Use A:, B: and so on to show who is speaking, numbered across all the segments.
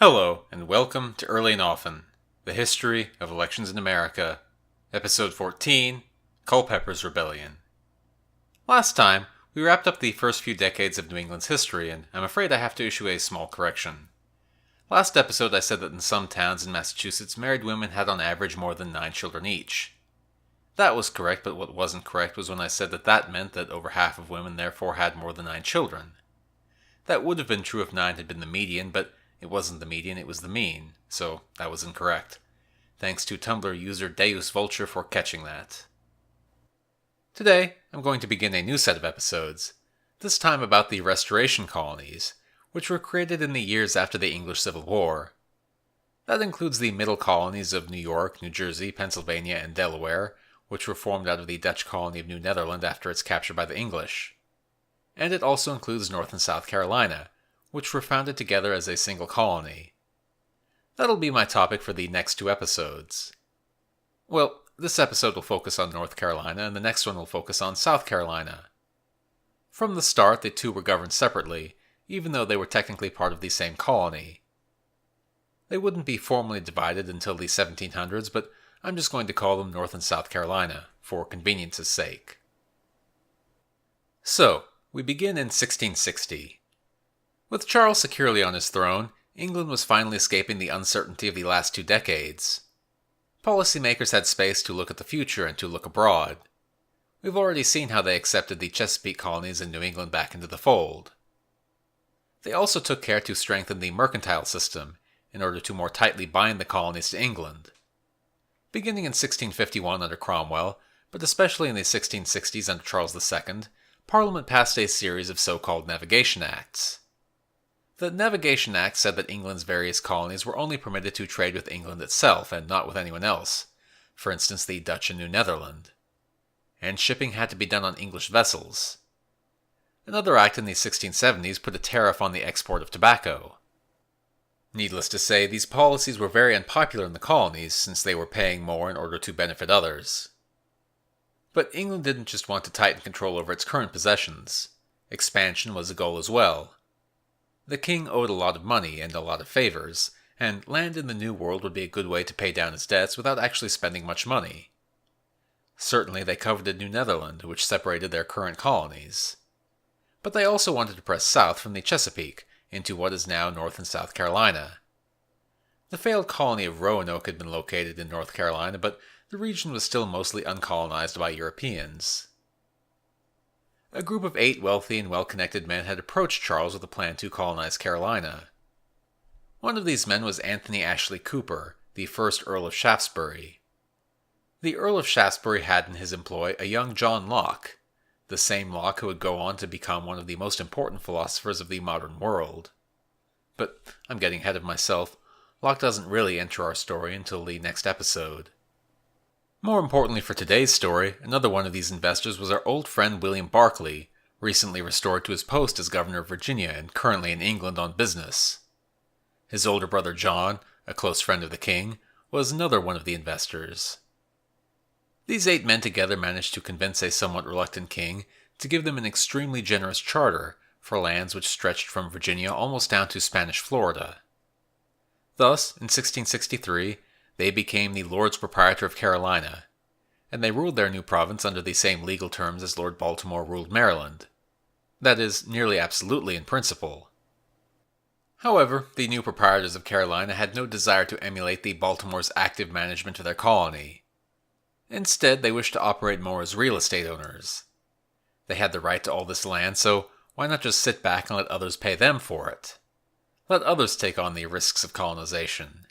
A: Hello, and welcome to Early and Often, the history of elections in America, Episode 14, Culpeper's Rebellion. Last time, we wrapped up the first few decades of New England's history, and I'm afraid I have to issue a small correction. Last episode I said that in some towns in Massachusetts, married women had on average more than 9 children each. That was correct, but what wasn't correct was when I said that meant that over half of women therefore had more than 9 children. That would have been true if 9 had been the median, but it wasn't the median, it was the mean, so that was incorrect. Thanks to Tumblr user Deus Vulture for catching that. Today, I'm going to begin a new set of episodes, this time about the Restoration colonies, which were created in the years after the English Civil War. That includes the middle colonies of New York, New Jersey, Pennsylvania, and Delaware, which were formed out of the Dutch colony of New Netherland after its capture by the English. And it also includes North and South Carolina, which were founded together as a single colony. That'll be my topic for the next 2 episodes. Well, this episode will focus on North Carolina, and the next one will focus on South Carolina. From the start, the two were governed separately, even though they were technically part of the same colony. They wouldn't be formally divided until the 1700s, but I'm just going to call them North and South Carolina, for convenience's sake. So, we begin in 1660. With Charles securely on his throne, England was finally escaping the uncertainty of the last 2 decades. Policymakers had space to look at the future and to look abroad. We've already seen how they accepted the Chesapeake colonies in New England back into the fold. They also took care to strengthen the mercantile system in order to more tightly bind the colonies to England. Beginning in 1651 under Cromwell, but especially in the 1660s under Charles II, Parliament passed a series of so-called Navigation Acts. The Navigation Act said that England's various colonies were only permitted to trade with England itself and not with anyone else, for instance the Dutch and New Netherland. And shipping had to be done on English vessels. Another act in the 1670s put a tariff on the export of tobacco. Needless to say, these policies were very unpopular in the colonies since they were paying more in order to benefit others. But England didn't just want to tighten control over its current possessions. Expansion was a goal as well. The king owed a lot of money and a lot of favors, and land in the New World would be a good way to pay down his debts without actually spending much money. Certainly they coveted New Netherland, which separated their current colonies. But they also wanted to press south from the Chesapeake into what is now North and South Carolina. The failed colony of Roanoke had been located in North Carolina, but the region was still mostly uncolonized by Europeans. A group of 8 wealthy and well-connected men had approached Charles with a plan to colonize Carolina. One of these men was Anthony Ashley Cooper, the first Earl of Shaftesbury. The Earl of Shaftesbury had in his employ a young John Locke, the same Locke who would go on to become one of the most important philosophers of the modern world. But I'm getting ahead of myself. Locke doesn't really enter our story until the next episode. More importantly for today's story, another one of these investors was our old friend William Berkeley, recently restored to his post as governor of Virginia and currently in England on business. His older brother John, a close friend of the king, was another one of the investors. These 8 men together managed to convince a somewhat reluctant king to give them an extremely generous charter for lands which stretched from Virginia almost down to Spanish Florida. Thus, in 1663, they became the Lords Proprietor of Carolina, and they ruled their new province under the same legal terms as Lord Baltimore ruled Maryland. That is, nearly absolutely in principle. However, the new proprietors of Carolina had no desire to emulate the Baltimore's active management of their colony. Instead, they wished to operate more as real estate owners. They had the right to all this land, so why not just sit back and let others pay them for it? Let others take on the risks of colonization.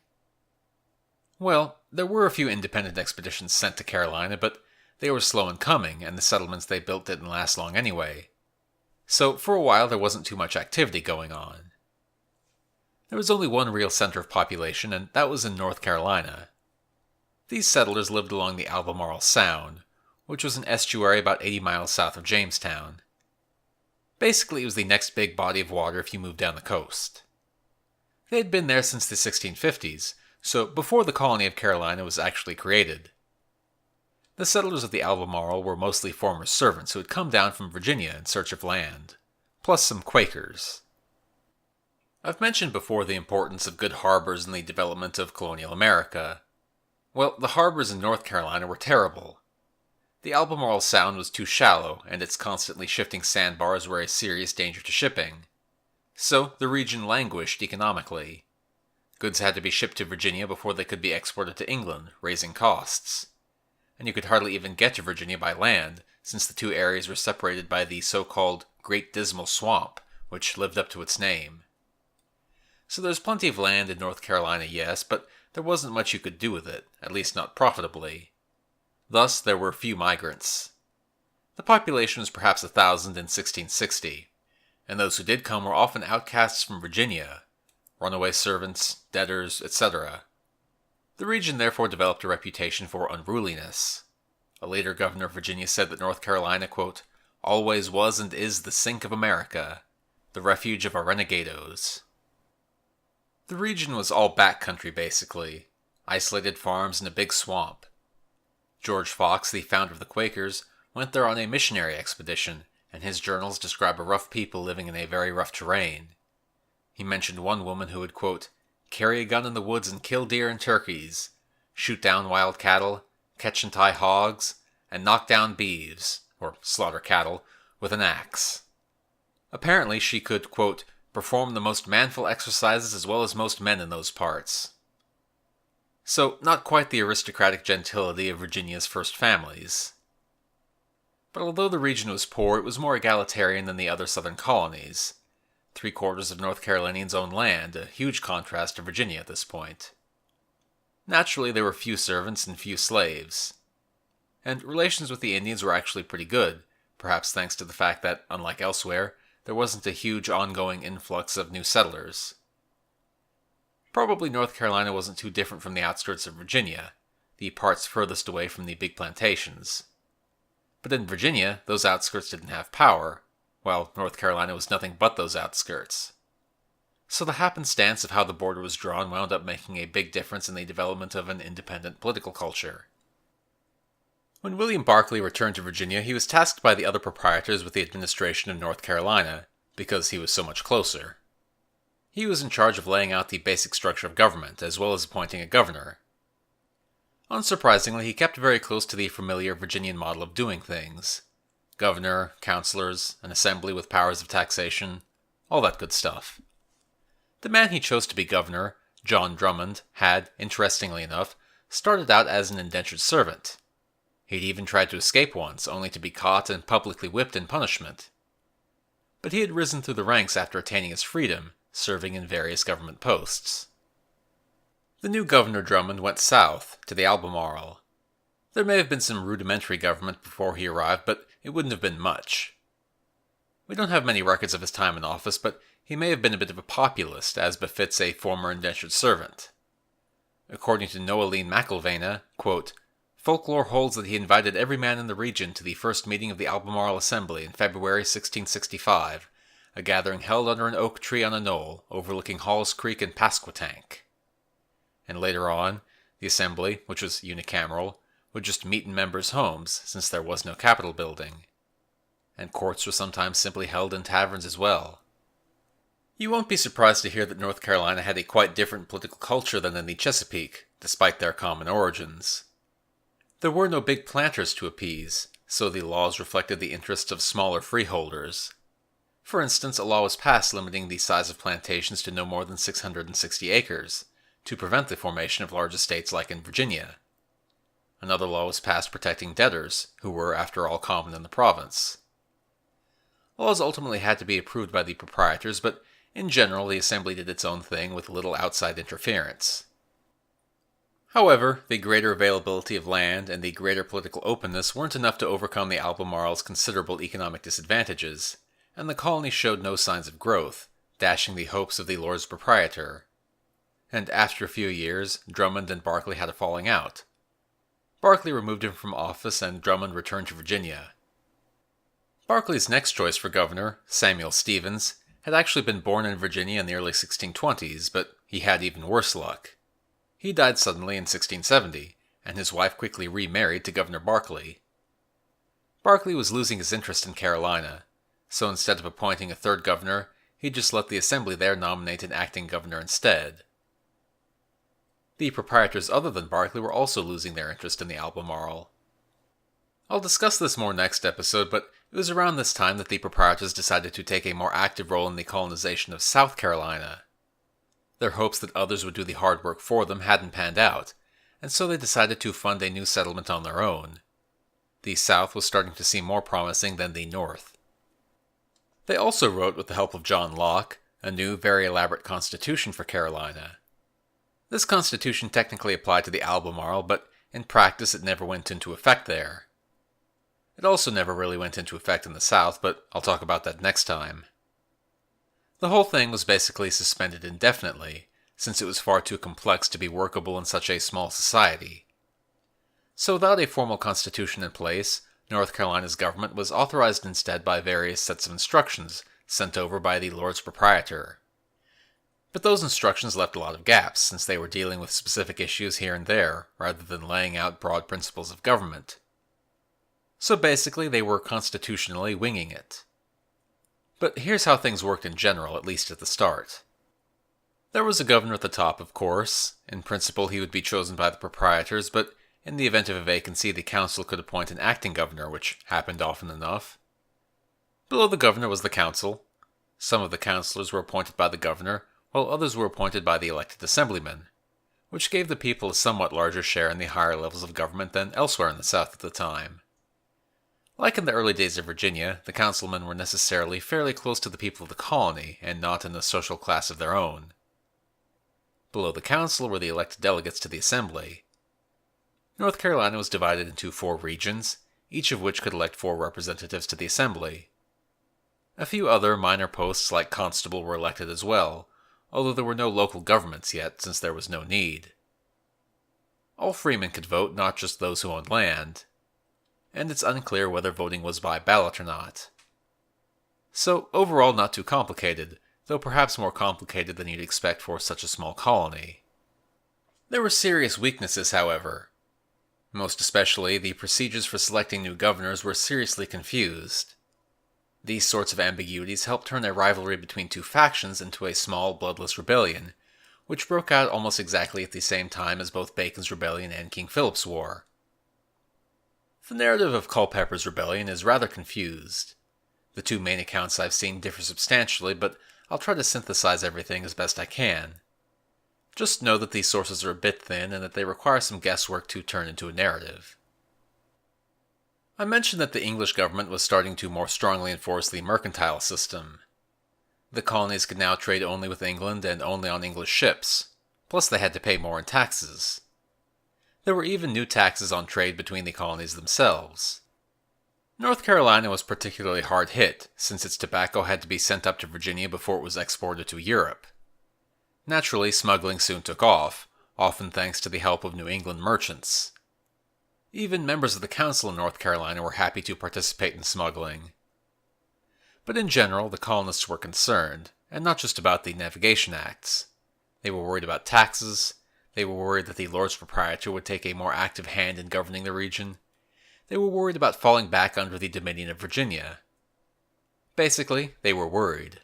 A: Well, there were a few independent expeditions sent to Carolina, but they were slow in coming, and the settlements they built didn't last long anyway. So for a while there wasn't too much activity going on. There was only one real center of population, and that was in North Carolina. These settlers lived along the Albemarle Sound, which was an estuary about 80 miles south of Jamestown. Basically, it was the next big body of water if you moved down the coast. They had been there since the 1650s, so before the colony of Carolina was actually created. The settlers of the Albemarle were mostly former servants who had come down from Virginia in search of land, plus some Quakers. I've mentioned before the importance of good harbors in the development of colonial America. Well, the harbors in North Carolina were terrible. The Albemarle Sound was too shallow, and its constantly shifting sandbars were a serious danger to shipping. So, the region languished economically. Goods had to be shipped to Virginia before they could be exported to England, raising costs. And you could hardly even get to Virginia by land, since the two areas were separated by the so-called Great Dismal Swamp, which lived up to its name. So there's plenty of land in North Carolina, yes, but there wasn't much you could do with it, at least not profitably. Thus, there were few migrants. The population was perhaps 1,000 in 1660, and those who did come were often outcasts from Virginia, runaway servants, debtors, etc. The region therefore developed a reputation for unruliness. A later governor of Virginia said that North Carolina, quote, always was and is the sink of America, the refuge of our renegados. The region was all backcountry basically, isolated farms and a big swamp. George Fox, the founder of the Quakers, went there on a missionary expedition, and his journals describe a rough people living in a very rough terrain. He mentioned one woman who would, quote, carry a gun in the woods and kill deer and turkeys, shoot down wild cattle, catch and tie hogs, and knock down beeves, or slaughter cattle, with an axe. Apparently she could, quote, perform the most manful exercises as well as most men in those parts. So, not quite the aristocratic gentility of Virginia's first families. But although the region was poor, it was more egalitarian than the other southern colonies. 3/4 of North Carolinians owned land, a huge contrast to Virginia at this point. Naturally, there were few servants and few slaves. And relations with the Indians were actually pretty good, perhaps thanks to the fact that, unlike elsewhere, there wasn't a huge ongoing influx of new settlers. Probably North Carolina wasn't too different from the outskirts of Virginia, the parts furthest away from the big plantations. But in Virginia, those outskirts didn't have power, while North Carolina was nothing but those outskirts. So the happenstance of how the border was drawn wound up making a big difference in the development of an independent political culture. When William Barclay returned to Virginia, he was tasked by the other proprietors with the administration of North Carolina, because he was so much closer. He was in charge of laying out the basic structure of government, as well as appointing a governor. Unsurprisingly, he kept very close to the familiar Virginian model of doing things. Governor, councilors, an assembly with powers of taxation, all that good stuff. The man he chose to be governor, John Drummond, had, interestingly enough, started out as an indentured servant. He'd even tried to escape once, only to be caught and publicly whipped in punishment. But he had risen through the ranks after attaining his freedom, serving in various government posts. The new Governor Drummond went south, to the Albemarle. There may have been some rudimentary government before he arrived, but it wouldn't have been much. We don't have many records of his time in office, but he may have been a bit of a populist, as befits a former indentured servant. According to Noeline McIlvena, quote, folklore holds that he invited every man in the region to the first meeting of the Albemarle Assembly in February 1665, a gathering held under an oak tree on a knoll overlooking Halls Creek and Pasquotank. And later on, the assembly, which was unicameral, would just meet in members' homes, since there was no Capitol building. And courts were sometimes simply held in taverns as well. You won't be surprised to hear that North Carolina had a quite different political culture than in the Chesapeake, despite their common origins. There were no big planters to appease, so the laws reflected the interests of smaller freeholders. For instance, a law was passed limiting the size of plantations to no more than 660 acres, to prevent the formation of large estates like in Virginia. Another law was passed protecting debtors, who were, after all, common in the province. Laws ultimately had to be approved by the proprietors, but in general the assembly did its own thing with little outside interference. However, the greater availability of land and the greater political openness weren't enough to overcome the Albemarle's considerable economic disadvantages, and the colony showed no signs of growth, dashing the hopes of the Lords Proprietor. And after a few years, Drummond and Barclay had a falling out. Barclay removed him from office, and Drummond returned to Virginia. Barclay's next choice for governor, Samuel Stevens, had actually been born in Virginia in the early 1620s, but he had even worse luck. He died suddenly in 1670, and his wife quickly remarried to Governor Barclay. Barclay was losing his interest in Carolina, so instead of appointing a third governor, He just let the assembly there nominate an acting governor instead. The proprietors other than Berkeley were also losing their interest in the Albemarle. I'll discuss this more next episode, but it was around this time that the proprietors decided to take a more active role in the colonization of South Carolina. Their hopes that others would do the hard work for them hadn't panned out, and so they decided to fund a new settlement on their own. The South was starting to seem more promising than the North. They also wrote, with the help of John Locke, a new, very elaborate constitution for Carolina. This constitution technically applied to the Albemarle, but in practice it never went into effect there. It also never really went into effect in the South, but I'll talk about that next time. The whole thing was basically suspended indefinitely, since it was far too complex to be workable in such a small society. So without a formal constitution in place, North Carolina's government was authorized instead by various sets of instructions sent over by the Lords Proprietor. But those instructions left a lot of gaps, since they were dealing with specific issues here and there, rather than laying out broad principles of government. So basically, they were constitutionally winging it. But here's how things worked in general, at least at the start. There was a governor at the top, of course. In principle, he would be chosen by the proprietors, but in the event of a vacancy, the council could appoint an acting governor, which happened often enough. Below the governor was the council. Some of the councilors were appointed by the governor, while others were appointed by the elected assemblymen, which gave the people a somewhat larger share in the higher levels of government than elsewhere in the South at the time. Like in the early days of Virginia, the councilmen were necessarily fairly close to the people of the colony, and not in a social class of their own. Below the council were the elected delegates to the assembly. North Carolina was divided into 4 regions, each of which could elect 4 representatives to the assembly. A few other minor posts like constable were elected as well, although there were no local governments yet, since there was no need. All freemen could vote, not just those who owned land, and it's unclear whether voting was by ballot or not. So overall not too complicated, though perhaps more complicated than you'd expect for such a small colony. There were serious weaknesses, however. Most especially, the procedures for selecting new governors were seriously confused. These sorts of ambiguities helped turn a rivalry between 2 factions into a small, bloodless rebellion, which broke out almost exactly at the same time as both Bacon's Rebellion and King Philip's War. The narrative of Culpeper's rebellion is rather confused. The 2 main accounts I've seen differ substantially, but I'll try to synthesize everything as best I can. Just know that these sources are a bit thin and that they require some guesswork to turn into a narrative. I mentioned that the English government was starting to more strongly enforce the mercantile system. The colonies could now trade only with England and only on English ships, plus they had to pay more in taxes. There were even new taxes on trade between the colonies themselves. North Carolina was particularly hard hit, since its tobacco had to be sent up to Virginia before it was exported to Europe. Naturally, smuggling soon took off, often thanks to the help of New England merchants. Even members of the council in North Carolina were happy to participate in smuggling. But in general, the colonists were concerned, and not just about the Navigation Acts. They were worried about taxes. They were worried that the Lords Proprietor would take a more active hand in governing the region. They were worried about falling back under the dominion of Virginia. Basically, they were worried.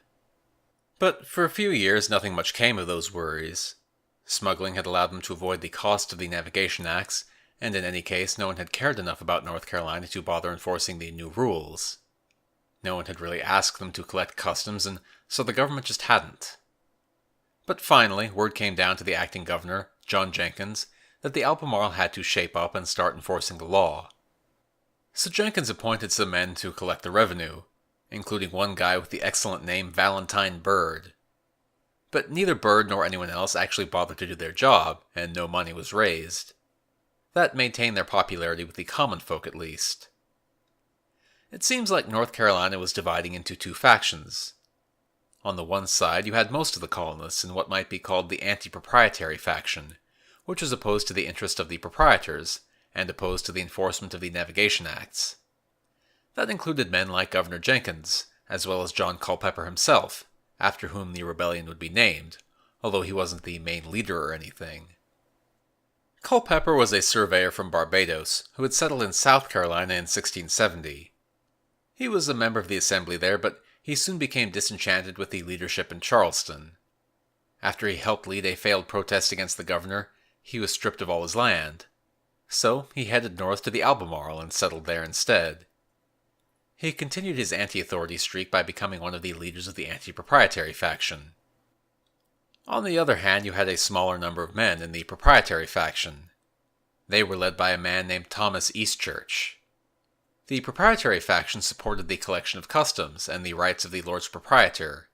A: But for a few years, nothing much came of those worries. Smuggling had allowed them to avoid the cost of the Navigation Acts, and in any case, no one had cared enough about North Carolina to bother enforcing the new rules. No one had really asked them to collect customs, and so the government just hadn't. But finally, word came down to the acting governor, John Jenkins, that the Albemarle had to shape up and start enforcing the law. So Jenkins appointed some men to collect the revenue, including one guy with the excellent name Valentine Byrd. But neither Byrd nor anyone else actually bothered to do their job, and no money was raised. That maintained their popularity with the common folk at least. It seems like North Carolina was dividing into 2 factions. On the one side, you had most of the colonists in what might be called the anti-proprietary faction, which was opposed to the interest of the proprietors, and opposed to the enforcement of the Navigation Acts. That included men like Governor Jenkins, as well as John Culpeper himself, after whom the rebellion would be named, although he wasn't the main leader or anything. Culpeper was a surveyor from Barbados who had settled in South Carolina in 1670. He was a member of the assembly there, but he soon became disenchanted with the leadership in Charleston. After he helped lead a failed protest against the governor, he was stripped of all his land. So he headed north to the Albemarle and settled there instead. He continued his anti-authority streak by becoming one of the leaders of the anti-proprietary faction. On the other hand, you had a smaller number of men in the proprietary faction. They were led by a man named Thomas Eastchurch. The proprietary faction supported the collection of customs and the rights of the Lords Proprietor.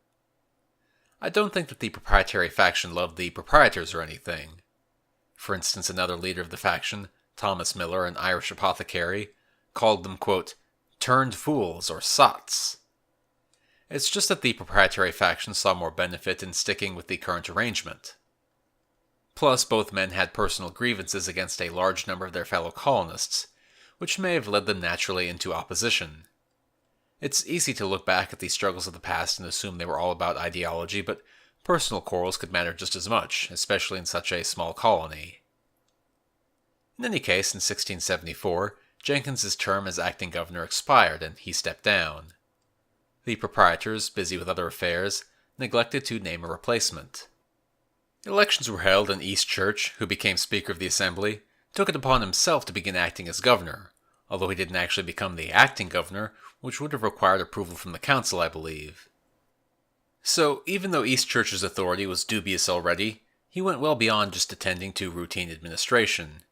A: I don't think that the proprietary faction loved the proprietors or anything. For instance, another leader of the faction, Thomas Miller, an Irish apothecary, called them, quote, turned fools or sots. It's just that the proprietary faction saw more benefit in sticking with the current arrangement. Plus, both men had personal grievances against a large number of their fellow colonists, which may have led them naturally into opposition. It's easy to look back at the struggles of the past and assume they were all about ideology, but personal quarrels could matter just as much, especially in such a small colony. In any case, in 1674, Jenkins's term as acting governor expired and he stepped down. The proprietors, busy with other affairs, neglected to name a replacement. Elections were held and Eastchurch, who became Speaker of the Assembly, took it upon himself to begin acting as governor, although he didn't actually become the acting governor, which would have required approval from the council, I believe. So, even though Eastchurch's authority was dubious already, he went well beyond just attending to routine administration.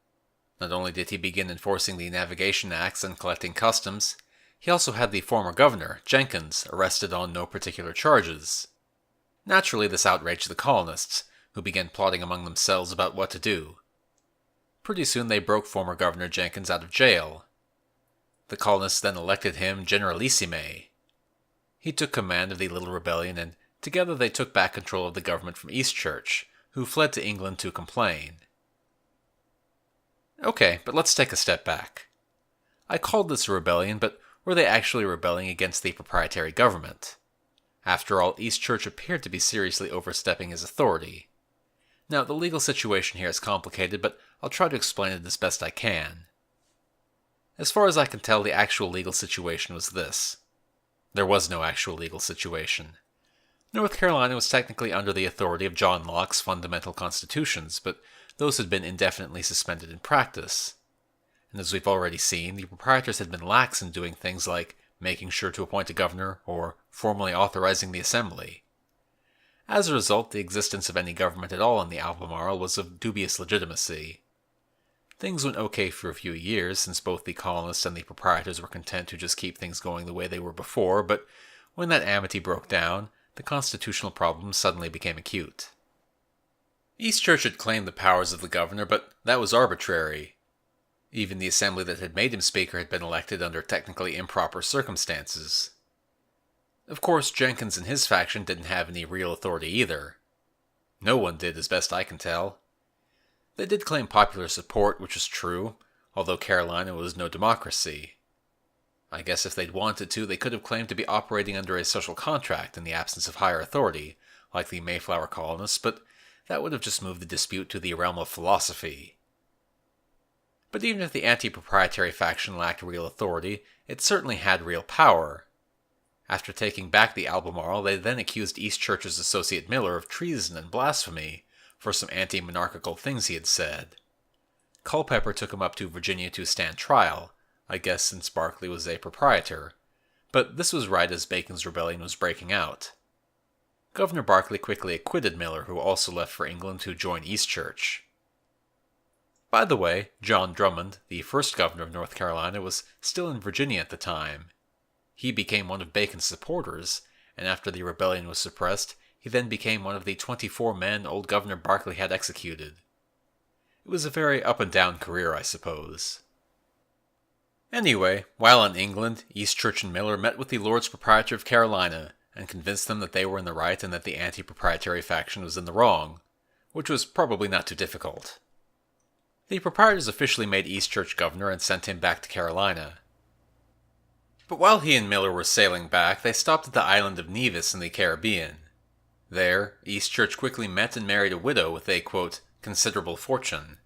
A: Not only did he begin enforcing the Navigation Acts and collecting customs, he also had the former governor, Jenkins, arrested on no particular charges. Naturally, this outraged the colonists, who began plotting among themselves about what to do. Pretty soon they broke former Governor Jenkins out of jail. The colonists then elected him Generalissime. He took command of the little rebellion, and together they took back control of the government from Eastchurch, who fled to England to complain. Okay, but let's take a step back. I called this a rebellion, but were they actually rebelling against the proprietary government? After all, Eastchurch appeared to be seriously overstepping his authority. Now, the legal situation here is complicated, but I'll try to explain it as best I can. As far as I can tell, the actual legal situation was this. There was no actual legal situation. North Carolina was technically under the authority of John Locke's fundamental constitutions, but those had been indefinitely suspended in practice. And as we've already seen, the proprietors had been lax in doing things like making sure to appoint a governor or formally authorizing the assembly. As a result, the existence of any government at all in the Albemarle was of dubious legitimacy. Things went okay for a few years, since both the colonists and the proprietors were content to just keep things going the way they were before, but when that amity broke down, the constitutional problems suddenly became acute. Eastchurch had claimed the powers of the governor, but that was arbitrary. Even the assembly that had made him speaker had been elected under technically improper circumstances. Of course, Jenkins and his faction didn't have any real authority either. No one did, as best I can tell. They did claim popular support, which was true, although Carolina was no democracy. I guess if they'd wanted to, they could have claimed to be operating under a social contract in the absence of higher authority, like the Mayflower colonists, but that would have just moved the dispute to the realm of philosophy. But even if the anti-proprietary faction lacked real authority, it certainly had real power. After taking back the Albemarle, they then accused Eastchurch's associate Miller of treason and blasphemy for some anti-monarchical things he had said. Culpeper took him up to Virginia to stand trial, I guess since Berkeley was a proprietor, but this was right as Bacon's rebellion was breaking out. Governor Berkeley quickly acquitted Miller, who also left for England to join Eastchurch. By the way, John Drummond, the first governor of North Carolina, was still in Virginia at the time. He became one of Bacon's supporters, and after the rebellion was suppressed, he then became one of the 24 men old Governor Berkeley had executed. It was a very up-and-down career, I suppose. Anyway, while in England, Eastchurch and Miller met with the Lords Proprietor of Carolina and convinced them that they were in the right and that the anti-proprietary faction was in the wrong, which was probably not too difficult. The proprietors officially made Eastchurch governor and sent him back to Carolina. But while he and Miller were sailing back, they stopped at the island of Nevis in the Caribbean. There, Eastchurch quickly met and married a widow with a, quote, considerable fortune.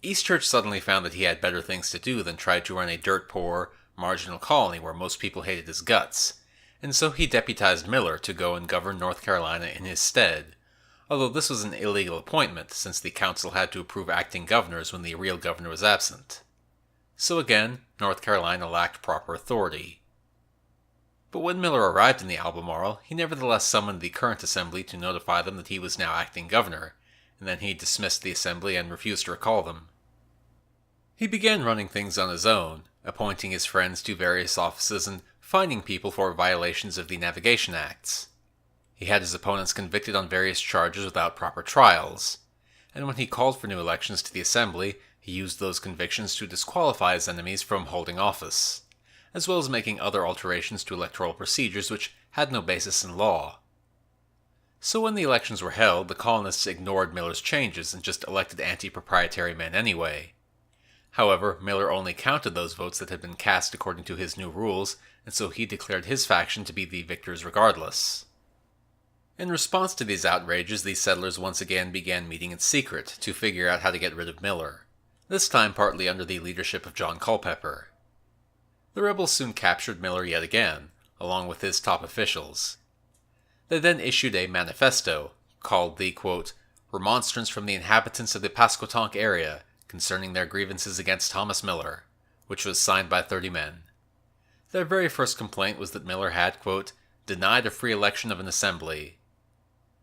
A: Eastchurch suddenly found that he had better things to do than try to run a dirt-poor, marginal colony where most people hated his guts, and so he deputized Miller to go and govern North Carolina in his stead, although this was an illegal appointment since the council had to approve acting governors when the real governor was absent. So again, North Carolina lacked proper authority. But when Miller arrived in the Albemarle, he nevertheless summoned the current assembly to notify them that he was now acting governor, and then he dismissed the assembly and refused to recall them. He began running things on his own, appointing his friends to various offices and fining people for violations of the Navigation Acts. He had his opponents convicted on various charges without proper trials, and when he called for new elections to the assembly, he used those convictions to disqualify his enemies from holding office, as well as making other alterations to electoral procedures which had no basis in law. So when the elections were held, the colonists ignored Miller's changes and just elected anti-proprietary men anyway. However, Miller only counted those votes that had been cast according to his new rules, and so he declared his faction to be the victors regardless. In response to these outrages, the settlers once again began meeting in secret to figure out how to get rid of Miller, this time partly under the leadership of John Culpeper. The rebels soon captured Miller yet again, along with his top officials. They then issued a manifesto, called the, quote, Remonstrance from the Inhabitants of the Pasquotank Area concerning their grievances against Thomas Miller, which was signed by 30 men. Their very first complaint was that Miller had, quote, denied a free election of an assembly.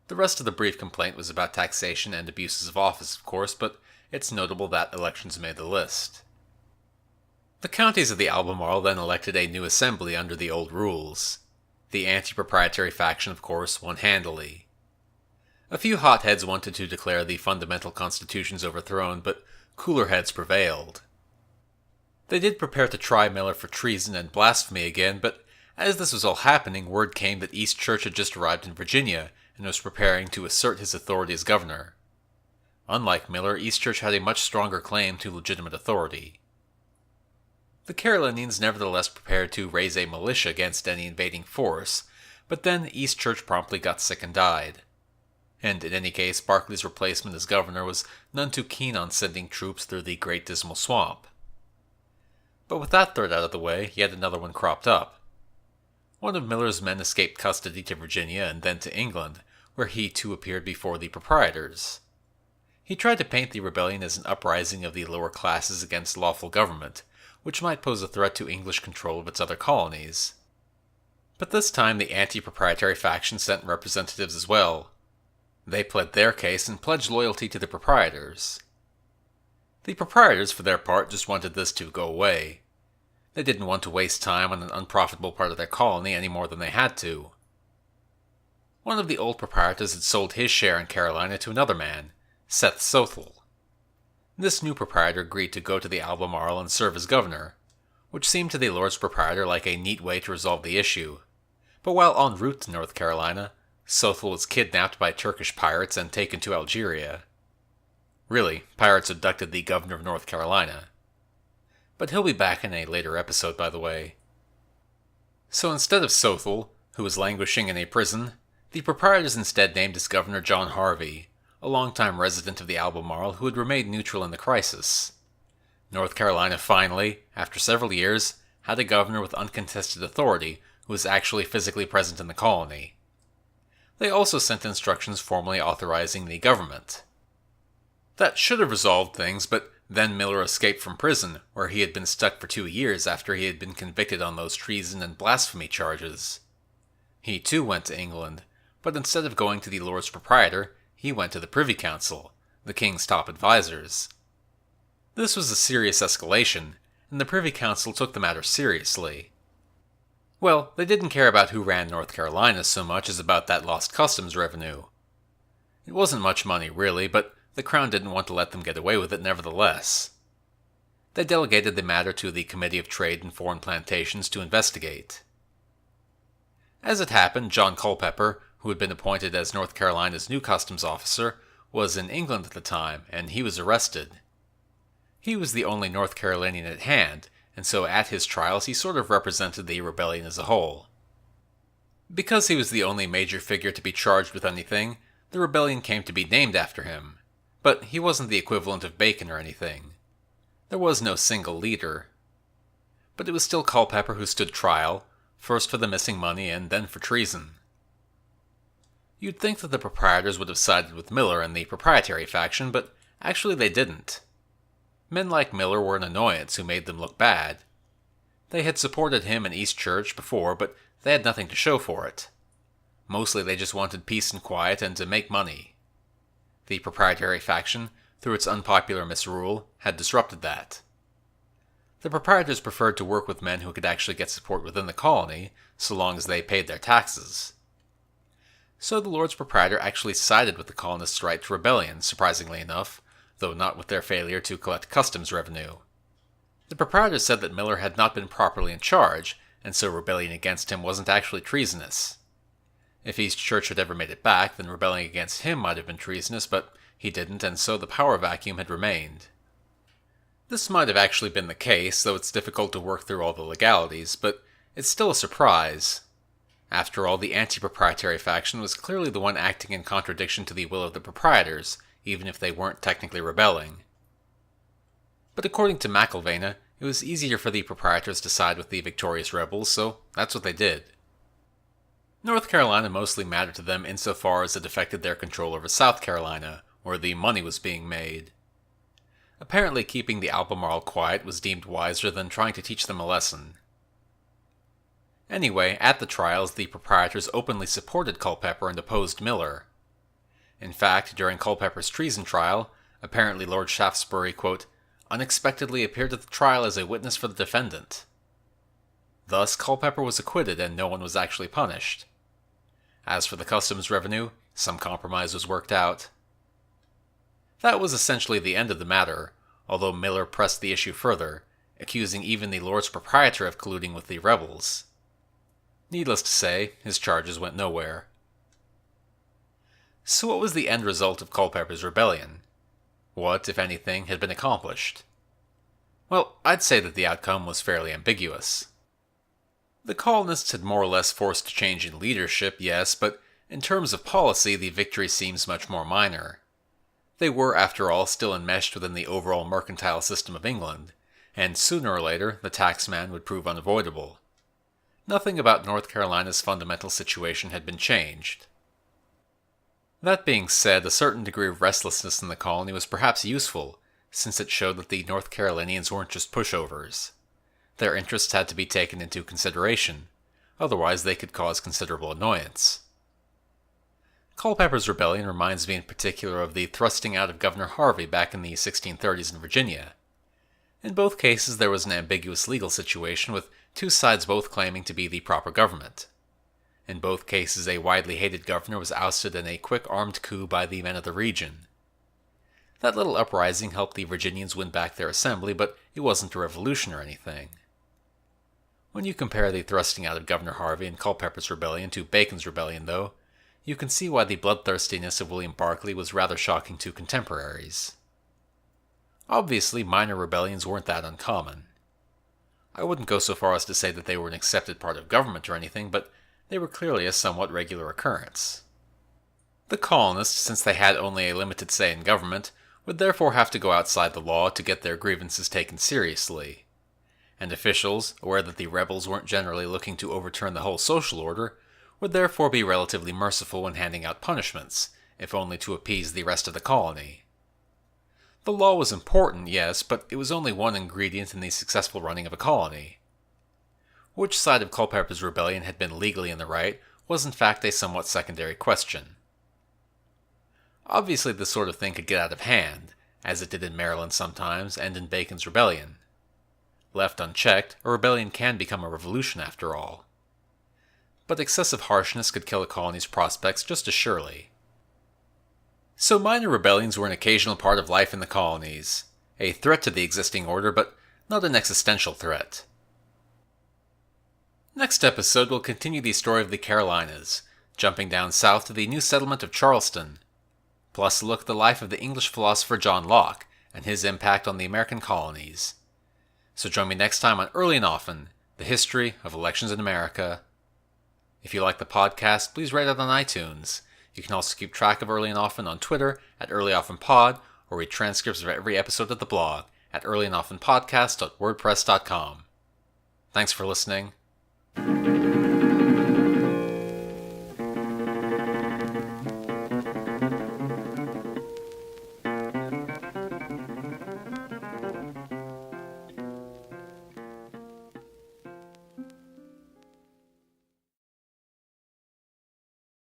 A: The rest of the brief complaint was about taxation and abuses of office, of course, but it's notable that elections made the list. The counties of the Albemarle then elected a new assembly under the old rules. The anti-proprietary faction, of course, won handily. A few hotheads wanted to declare the fundamental constitutions overthrown, but cooler heads prevailed. They did prepare to try Miller for treason and blasphemy again, but as this was all happening, word came that East Church had just arrived in Virginia and was preparing to assert his authority as governor. Unlike Miller, East Church had a much stronger claim to legitimate authority. The Carolinians nevertheless prepared to raise a militia against any invading force, but then East Church promptly got sick and died. And in any case, Barclay's replacement as governor was none too keen on sending troops through the Great Dismal Swamp. But with that threat out of the way, yet another one cropped up. One of Miller's men escaped custody to Virginia and then to England, where he too appeared before the proprietors. He tried to paint the rebellion as an uprising of the lower classes against lawful government, which might pose a threat to English control of its other colonies. But this time the anti-proprietary faction sent representatives as well. They pled their case and pledged loyalty to the proprietors. The proprietors, for their part, just wanted this to go away. They didn't want to waste time on an unprofitable part of their colony any more than they had to. One of the old proprietors had sold his share in Carolina to another man, Seth Sothel. This new proprietor agreed to go to the Albemarle and serve as governor, which seemed to the Lords Proprietor like a neat way to resolve the issue. But while en route to North Carolina, Sothel was kidnapped by Turkish pirates and taken to Algeria. Really, pirates abducted the governor of North Carolina. But he'll be back in a later episode, by the way. So instead of Sothel, who was languishing in a prison, the proprietors instead named as governor John Harvey, a longtime resident of the Albemarle who had remained neutral in the crisis. North Carolina finally, after several years, had a governor with uncontested authority who was actually physically present in the colony. They also sent instructions formally authorizing the government. That should have resolved things, but then Miller escaped from prison, where he had been stuck for 2 years after he had been convicted on those treason and blasphemy charges. He too went to England, but instead of going to the Lords Proprietor, he went to the Privy Council, the king's top advisors. This was a serious escalation, and the Privy Council took the matter seriously. Well, they didn't care about who ran North Carolina so much as about that lost customs revenue. It wasn't much money, really, but the Crown didn't want to let them get away with it nevertheless. They delegated the matter to the Committee of Trade and Foreign Plantations to investigate. As it happened, John Culpeper, who had been appointed as North Carolina's new customs officer, was in England at the time, and he was arrested. He was the only North Carolinian at hand, and so at his trials he sort of represented the rebellion as a whole. Because he was the only major figure to be charged with anything, the rebellion came to be named after him, but he wasn't the equivalent of Bacon or anything. There was no single leader. But it was still Culpeper who stood trial, first for the missing money and then for treason. You'd think that the proprietors would have sided with Miller and the proprietary faction, but actually they didn't. Men like Miller were an annoyance who made them look bad. They had supported him and East Church before, but they had nothing to show for it. Mostly they just wanted peace and quiet and to make money. The proprietary faction, through its unpopular misrule, had disrupted that. The proprietors preferred to work with men who could actually get support within the colony, so long as they paid their taxes. So the Lords Proprietor actually sided with the colonists' right to rebellion, surprisingly enough, though not with their failure to collect customs revenue. The proprietors said that Miller had not been properly in charge, and so rebelling against him wasn't actually treasonous. If East Church had ever made it back, then rebelling against him might have been treasonous, but he didn't, and so the power vacuum had remained. This might have actually been the case, though it's difficult to work through all the legalities, but it's still a surprise. After all, the anti-proprietary faction was clearly the one acting in contradiction to the will of the proprietors, even if they weren't technically rebelling. But according to McIlvena, it was easier for the proprietors to side with the victorious rebels, so that's what they did. North Carolina mostly mattered to them insofar as it affected their control over South Carolina, where the money was being made. Apparently keeping the Albemarle quiet was deemed wiser than trying to teach them a lesson. Anyway, at the trials, the proprietors openly supported Culpeper and opposed Miller. In fact, during Culpeper's treason trial, apparently Lord Shaftesbury, quote, unexpectedly appeared at the trial as a witness for the defendant. Thus, Culpeper was acquitted and no one was actually punished. As for the customs revenue, some compromise was worked out. That was essentially the end of the matter, although Miller pressed the issue further, accusing even the Lords Proprietor of colluding with the rebels. Needless to say, his charges went nowhere. So what was the end result of Culpeper's rebellion? What, if anything, had been accomplished? Well, I'd say that the outcome was fairly ambiguous. The colonists had more or less forced a change in leadership, yes, but in terms of policy, the victory seems much more minor. They were, after all, still enmeshed within the overall mercantile system of England, and sooner or later the taxman would prove unavoidable. Nothing about North Carolina's fundamental situation had been changed. That being said, a certain degree of restlessness in the colony was perhaps useful, since it showed that the North Carolinians weren't just pushovers. Their interests had to be taken into consideration, otherwise they could cause considerable annoyance. Culpeper's rebellion reminds me in particular of the thrusting out of Governor Harvey back in the 1630s in Virginia. In both cases there was an ambiguous legal situation with two sides both claiming to be the proper government. In both cases a widely hated governor was ousted in a quick armed coup by the men of the region. That little uprising helped the Virginians win back their assembly, but it wasn't a revolution or anything. When you compare the thrusting out of Governor Harvey and Culpeper's rebellion to Bacon's rebellion, though, you can see why the bloodthirstiness of William Berkeley was rather shocking to contemporaries. Obviously, minor rebellions weren't that uncommon. I wouldn't go so far as to say that they were an accepted part of government or anything, but they were clearly a somewhat regular occurrence. The colonists, since they had only a limited say in government, would therefore have to go outside the law to get their grievances taken seriously. And officials, aware that the rebels weren't generally looking to overturn the whole social order, would therefore be relatively merciful when handing out punishments, if only to appease the rest of the colony. The law was important, yes, but it was only one ingredient in the successful running of a colony. Which side of Culpeper's rebellion had been legally in the right was in fact a somewhat secondary question. Obviously this sort of thing could get out of hand, as it did in Maryland sometimes and in Bacon's rebellion. Left unchecked, a rebellion can become a revolution after all. But excessive harshness could kill a colony's prospects just as surely. So minor rebellions were an occasional part of life in the colonies, a threat to the existing order, but not an existential threat. Next episode will continue the story of the Carolinas, jumping down south to the new settlement of Charleston, plus a look at the life of the English philosopher John Locke and his impact on the American colonies. So join me next time on Early and Often, the history of elections in America. If you like the podcast, please rate it on iTunes. You can also keep track of Early and Often on Twitter at EarlyOftenPod, or read transcripts of every episode of the blog at earlyandoftenpodcast.wordpress.com. Thanks for listening.